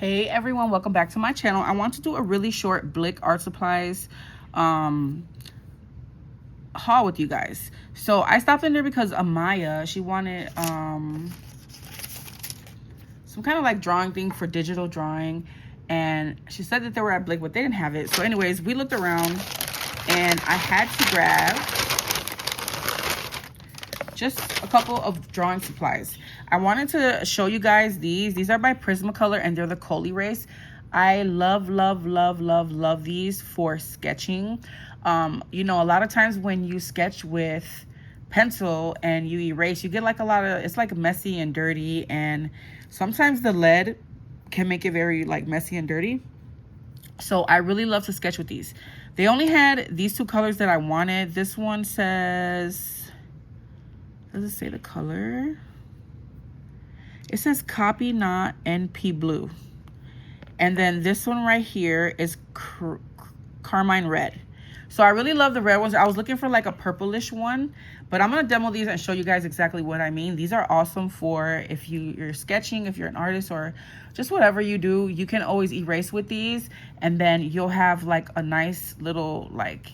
Hey everyone, welcome back to my channel. I want to do a really short Blick art supplies haul with you guys. So I stopped in there because Amaya, she wanted some kind of like drawing thing for digital drawing, and she said that they were at Blick, but they didn't have it. So anyways, we looked around and I had to grab just a couple of drawing supplies. I wanted to show you guys these. These are by Prismacolor and they're the colerase. I love these for sketching. You know, a lot of times when you sketch with pencil and you erase, you get like a lot of, it's like messy and dirty, and sometimes the lead can make it very like messy and dirty. So I really love to sketch with these. They only had these two colors that I wanted. This one says, does it say the color? It says Copy Not NP Blue. And then this one right here is Carmine Red. So I really love the red ones. I was looking for like a purplish one, but I'm gonna demo these and show you guys exactly what I mean. These are awesome for if you're sketching, if you're an artist, or just whatever you do. You can always erase with these, and then you'll have like a nice little like,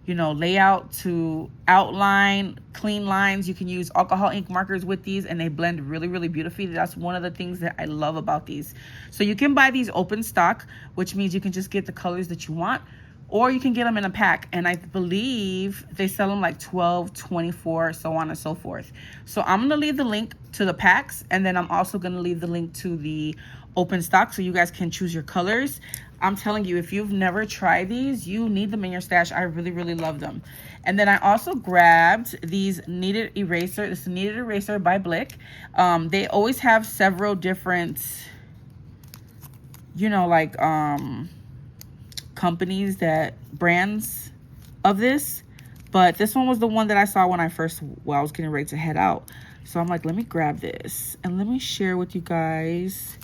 you know, layout to outline, clean lines. You can use alcohol ink markers with these and they blend really beautifully. That's one of the things that I love about these. So you can buy these open stock, which means you can just get the colors that you want, or you can get them in a pack. And I believe they sell them like 12, 24, so on and so forth. So I'm gonna leave the link to the packs, and then I'm also gonna leave the link to the open stock so you guys can choose your colors. I'm telling you, if you've never tried these, you need them in your stash. I really love them. And then I also grabbed these kneaded eraser. This is kneaded eraser by Blick. They always have several different, you know, like companies, that brands of this, but this one was the one that I saw when I was getting ready to head out. So I'm like, let me grab this and let me share with you guys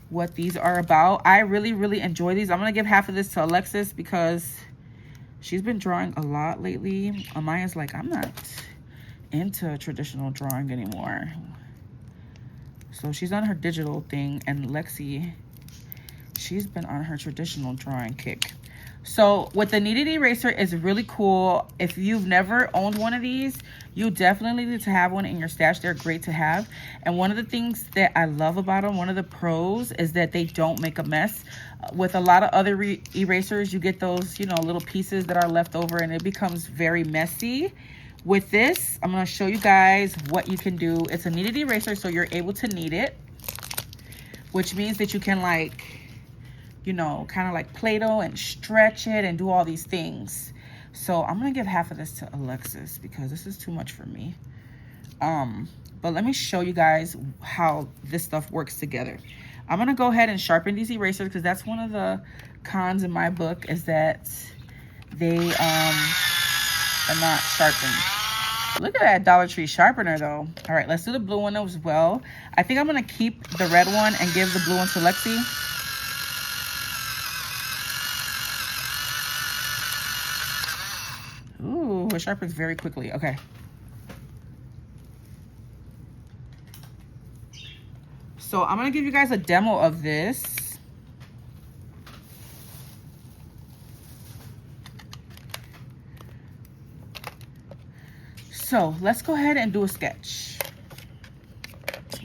what these are about. I really enjoy these. I'm gonna give half of this to Alexis because she's been drawing a lot lately. Amaya's like, I'm not into traditional drawing anymore. So she's on her digital thing, and Lexi, she's been on her traditional drawing kick. So with the kneaded eraser is really cool. If you've never owned one of these, you definitely need to have one in your stash. They're great to have. And one of the things that I love about them, one of the pros, is that they don't make a mess. With a lot of other erasers, you get those, you know, little pieces that are left over and it becomes very messy. With this, I'm going to show you guys what you can do. It's a kneaded eraser, so you're able to knead it, which means that you can, like, you know, kind of like Play-Doh and stretch it and do all these things. So I'm gonna give half of this to Alexis because this is too much for me. But let me show you guys how this stuff works together. I'm gonna go ahead and sharpen these erasers because that's one of the cons in my book, is that they are not sharpened. Look at that Dollar Tree sharpener though. All right, let's do the blue one as well. I think I'm gonna keep the red one and give the blue one to Lexi. Ooh, it sharpens very quickly. Okay. So I'm going to give you guys a demo of this. So let's go ahead and do a sketch.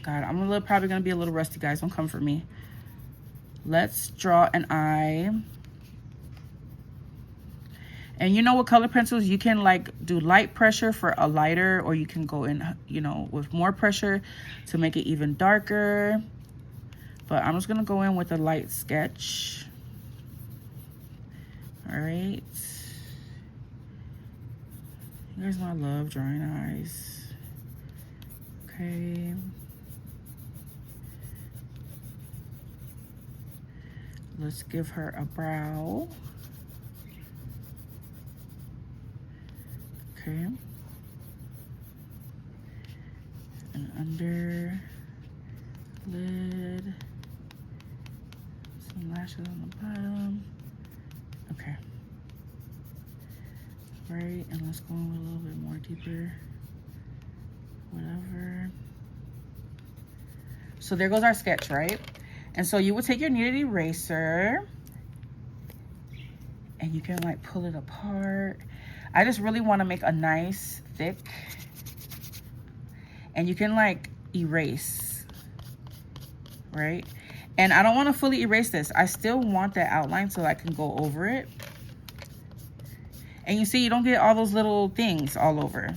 God, I'm probably going to be a little rusty, guys. Don't come for me. Let's draw an eye. And you know, with color pencils, you can like do light pressure for a lighter, or you can go in, you know, with more pressure to make it even darker. But I'm just gonna go in with a light sketch. All right. You guys know I love drawing eyes. Okay. Let's give her a brow. Okay. And under lid, some lashes on the bottom. Okay. Right, and let's go in with a little bit more deeper. Whatever. So there goes our sketch, right? And so you would take your kneaded eraser and you can like pull it apart. I just really want to make a nice thick, and you can like erase, right? And I don't want to fully erase this. I still want that outline so I can go over it. And you see, you don't get all those little things all over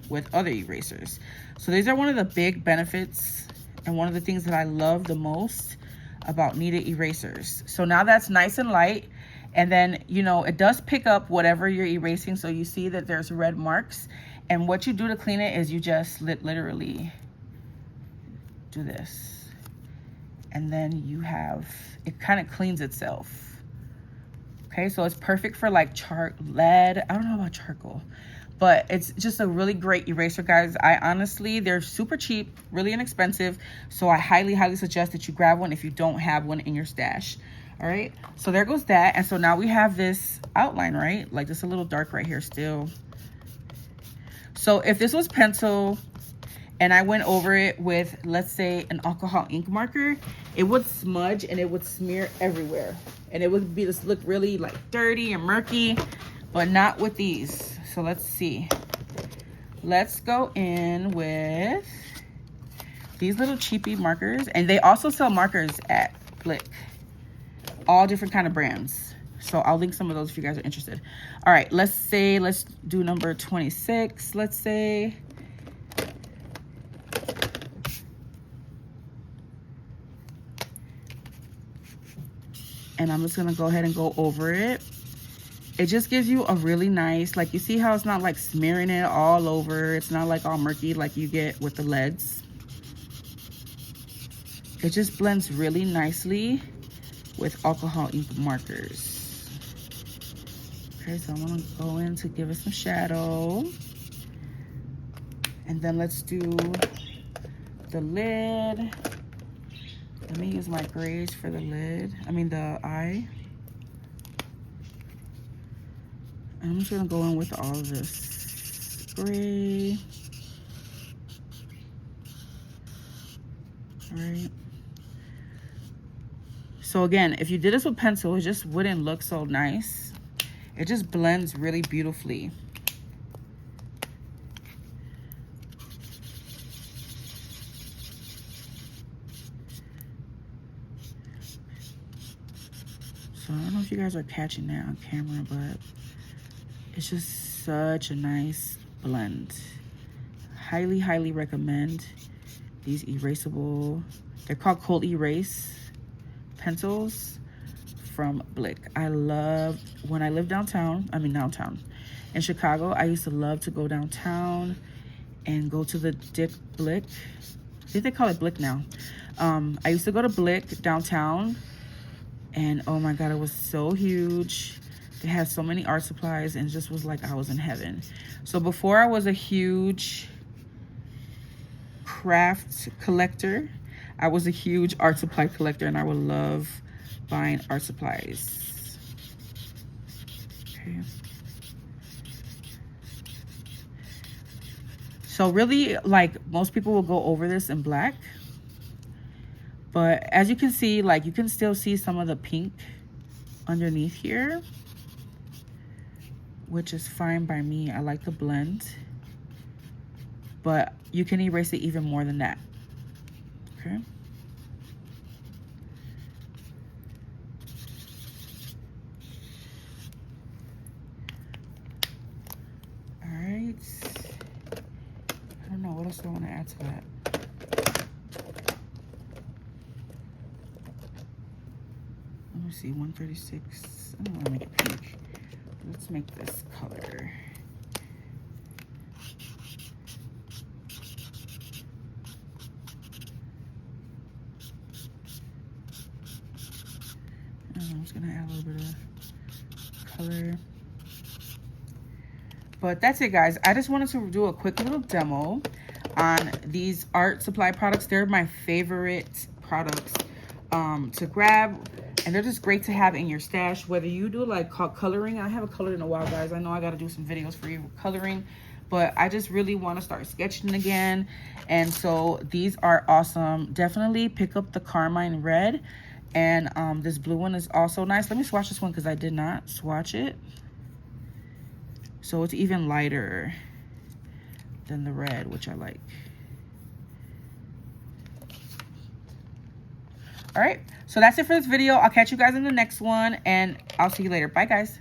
with other erasers. So these are one of the big benefits and one of the things that I love the most about kneaded erasers. So now that's nice and light. And then, you know, it does pick up whatever you're erasing. So you see that there's red marks. And what you do to clean it is you just literally do this. And then you have, it kind of cleans itself. Okay, so it's perfect for like lead. I don't know about charcoal, but it's just a really great eraser, guys. They're super cheap, really inexpensive. So I highly, highly suggest that you grab one if you don't have one in your stash. All right, so there goes that. And so now we have this outline, right? Like just a little dark right here still. So if this was pencil and I went over it with, let's say, an alcohol ink marker, it would smudge and it would smear everywhere. And it would be just look really like dirty and murky, but not with these. So let's see. Let's go in with these little cheapy markers. And they also sell markers at Blick. All different kind of brands. So I'll link some of those if you guys are interested. All right, let's do number 26, let's say. And I'm just gonna go ahead and go over it. It just gives you a really nice, like you see how it's not like smearing it all over. It's not like all murky like you get with the leads. It just blends really nicely with alcohol ink markers. Okay, so I'm gonna go in to give it some shadow. And then let's do the lid. Let me use my grays for the lid. The eye. And I'm just gonna go in with all of this gray. All right. So again, if you did this with pencil, it just wouldn't look so nice. It just blends really beautifully. So I don't know if you guys are catching that on camera, but it's just such a nice blend. Highly, highly recommend these erasable, they're called Cold Erase pencils from Blick. I love, when I lived downtown in Chicago, I used to love to go downtown and go to the Blick. I think they call it Blick now. I used to go to Blick downtown, and oh my God, it was so huge. They had so many art supplies and just was like I was in heaven. So before I was a huge craft collector, I was a huge art supply collector, and I would love buying art supplies. Okay. So really, like, most people will go over this in black. But as you can see, like, you can still see some of the pink underneath here, which is fine by me. I like the blend. But you can erase it even more than that. Okay. All right. I don't know, what else do I want to add to that? Let me see, 136. I don't want to make it pink. Let's make this color. I'm just gonna add a little bit of color. But that's it, guys. I just wanted to do a quick little demo on these art supply products. They're my favorite products to grab, and they're just great to have in your stash. Whether you do like coloring, I haven't colored in a while, guys. I know I got to do some videos for you with coloring, but I just really want to start sketching again. And so these are awesome. Definitely pick up the Carmine Red. And this blue one is also nice. Let me swatch this one because I did not swatch it. So it's even lighter than the red, which I like. All right, so that's it for this video. I'll catch you guys in the next one, and I'll see you later. Bye, guys.